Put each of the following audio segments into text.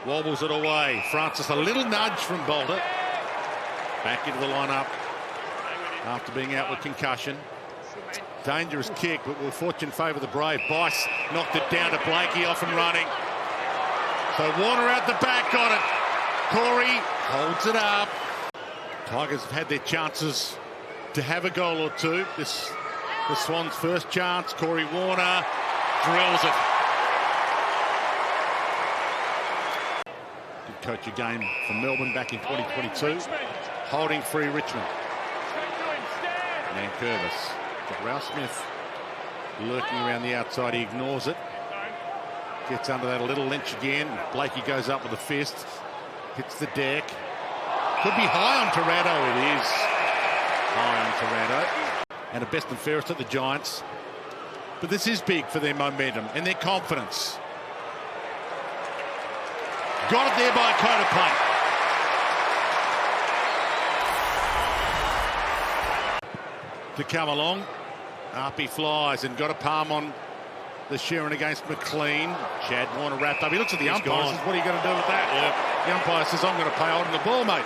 Wobbles it away. Francis, a little nudge from Bolter. Back into the lineup after being out with concussion. Dangerous kick, but will fortune favour the Brave. Bice knocked it down to Blakey, off and running. So Warner out the back, got it. Corey holds it up. Tigers have had their chances to have a goal or two. This the Swans' first chance. Corey Warner drills it. Did coach a game for Melbourne back in 2022. Holding free Richmond. And Curvis. Got Ralph Smith lurking around the outside. He ignores it. Gets under that a little. Lynch again. Blakey goes up with a fist. Hits the deck. Could be high on Torado. It is high on Torado. And a best and fairest at the Giants. But this is big for their momentum and their confidence. Got it there by Coda Punt. To come along. Up he flies and got a palm on the Sheeran against McLean. Chad Warner wrapped up. He looks at the umpire and says, what are you going to do with that? Yep. The umpire says, I'm going to pay holding the ball, mate.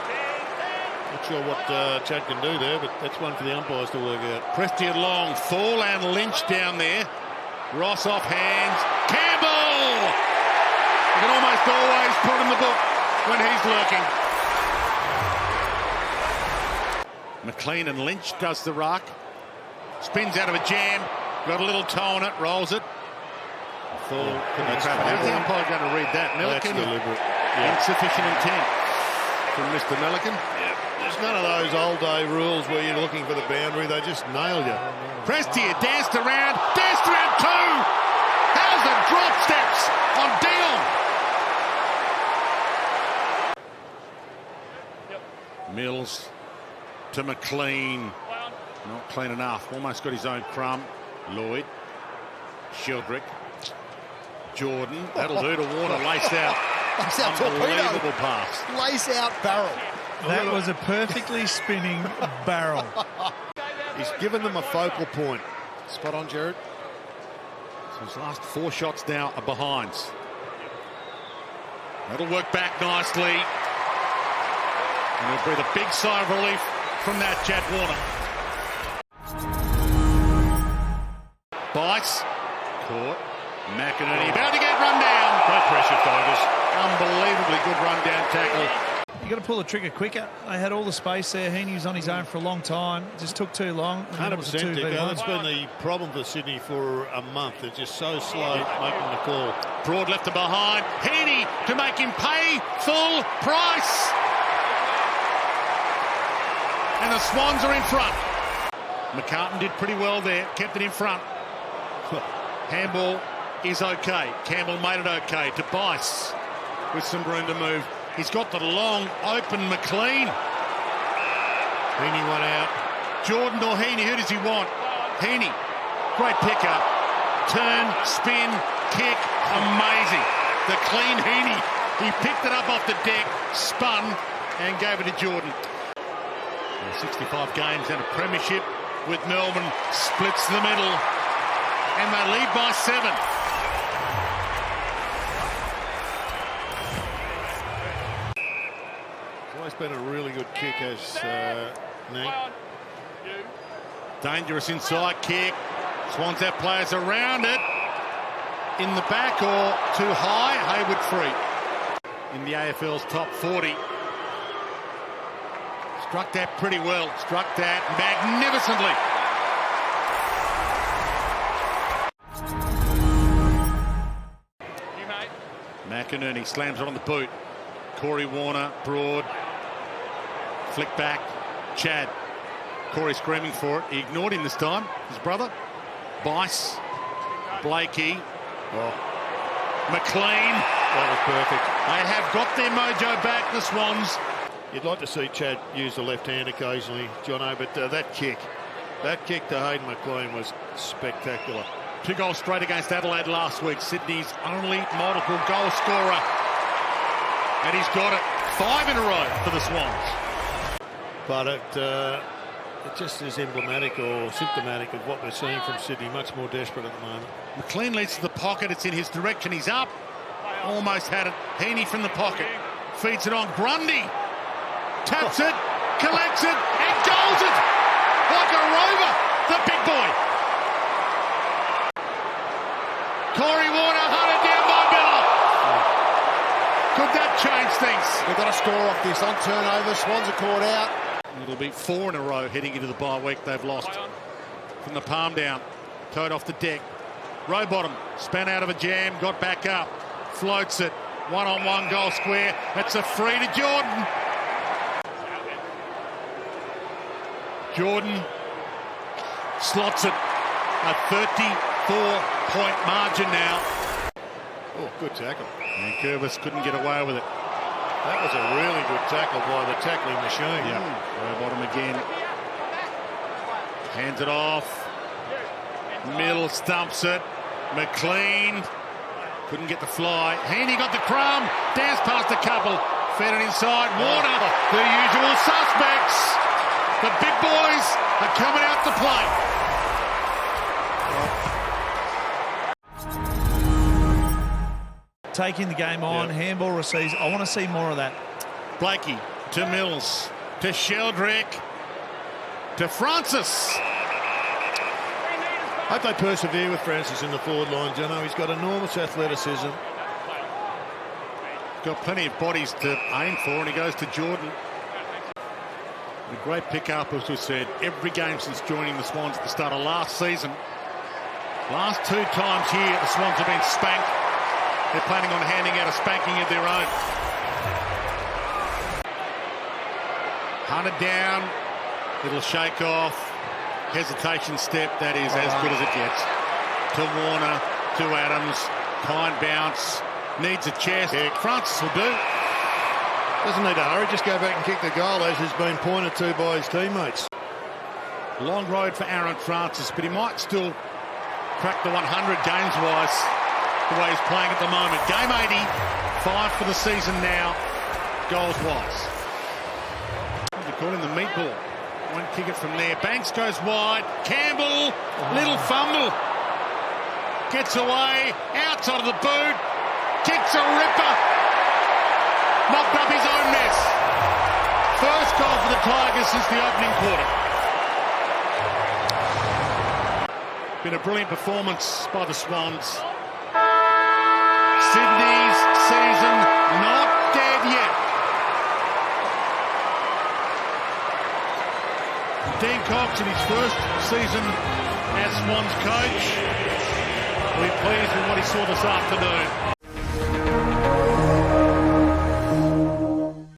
Not sure what Chad can do there, but that's one for the umpires to work out. Prestia long, Fall and Lynch down there. Ross off hands. Campbell! You can almost always put in the book when he's lurking. McLean and Lynch does the ruck. Spins out of a jam. Got a little toe on it, rolls it. Fall. How's the umpire going to read that? Milliken? Insufficient intent from Mr. Milliken. Yeah. There's none of those old day rules where you're looking for the boundary. They just nail you. Prestia danced around two. How's the drop steps on Dion? Mills to McLean. Not clean enough. Almost got his own crumb. Lloyd. Sheldrick. Jordan. That'll do to Warner. Laced out. Unbelievable pass. Lace out barrel. That was a perfectly spinning barrel. He's given them a focal point. Spot on, Jared. So his last 4 shots now are behinds. That'll work back nicely. And it'll breathe a big sigh of relief from that, Chad Warner. Bice. Caught. McInerney about to get run down. Great pressure, Tigers. Unbelievably good run down tackle. You got to pull the trigger quicker. They had all the space there. Heaney was on his own for a long time. It just took too long. 100%, Dick. That's been the problem for Sydney for a month. They're just so slow making the call. Broad left to behind. Heaney to make him pay full price. And the Swans are in front. McCartan did pretty well there. Kept it in front. Handball is okay. Campbell made it okay to Bice with some room to move. He's got the long, open McLean. Heaney one out. Jordan or Heaney, who does he want? Heaney, great pickup. Turn, spin, kick, amazing. The clean Heaney. He picked it up off the deck, spun, and gave it to Jordan. 65 games and a premiership with Melbourne splits the middle. And they lead by 7. It's always been a really good kick, as Nate. Dangerous inside kick. Swans have players around it. In the back or too high. Hayward free. In the AFL's top 40. Struck that pretty well. Struck that magnificently. McInerney slams it on the boot. Corey Warner, broad. Flick back. Chad. Corey screaming for it. He ignored him this time. His brother. Bice. Blakey. McLean. That was perfect. They have got their mojo back, the Swans. You'd like to see Chad use the left hand occasionally, Jono, but that kick to Hayden McLean was spectacular. 2 goals straight against Adelaide last week. Sydney's only multiple goal scorer. And he's got it 5 in a row for the Swans. But it just is emblematic or symptomatic of what we're seeing from Sydney. Much more desperate at the moment. McLean leads to the pocket. It's in his direction. He's up. Almost had it. Heaney from the pocket. Feeds it on. Grundy. Taps it. Collects it. And goals it. Like a rover. The big boy. Corey Warner hunted down by Miller. Could that change things? They've got to score off this on turnover. Swans are caught out. It'll be 4 in a row heading into the bye week. They've lost from the palm down. Toad off the deck. Rowbottom span out of a jam. Got back up. Floats it. 1-on-1 goal square. That's a free to Jordan. Jordan slots it. A 34-point margin now. Oh, good tackle. And Curvis couldn't get away with it. That was a really good tackle by the tackling machine. Yeah. Rowbottom again. Hands it off. Mill stumps it. McLean couldn't get the fly. Heaney got the crumb. Danced past a couple. Fed it inside. Warner, the usual suspects. The big boys are coming out to play. Taking the game on, handball receives. I want to see more of that. Blakey to Mills, to Sheldrick, to Francis. I hope they persevere with Francis in the forward line, Jono. He's got enormous athleticism. Got plenty of bodies to aim for, and he goes to Jordan. A great pick-up, as we said, every game since joining the Swans at the start of last season. Last 2 times here, the Swans have been spanked. They're planning on handing out a spanking of their own. Hunted down, little shake off, hesitation step, that is as good as it gets. To Warner, to Adams, kind bounce, needs a chest. Francis will do. Doesn't need to hurry, just go back and kick the goal as has been pointed to by his teammates. Long road for Aaron Francis, but he might still crack the 100 games-wise the way he's playing at the moment. Game 80, 5 for the season now, goals-wise. They call him the meatball. One kick it from there. Banks goes wide. Campbell, little fumble. Gets away, outside of the boot. Kicks a ripper. Mopped up his own mess. First goal for the Tigers since the opening quarter. Been a brilliant performance by the Swans. Sydney's season not dead yet. Dean Cox in his first season as Swans coach. We're pleased with what he saw this afternoon.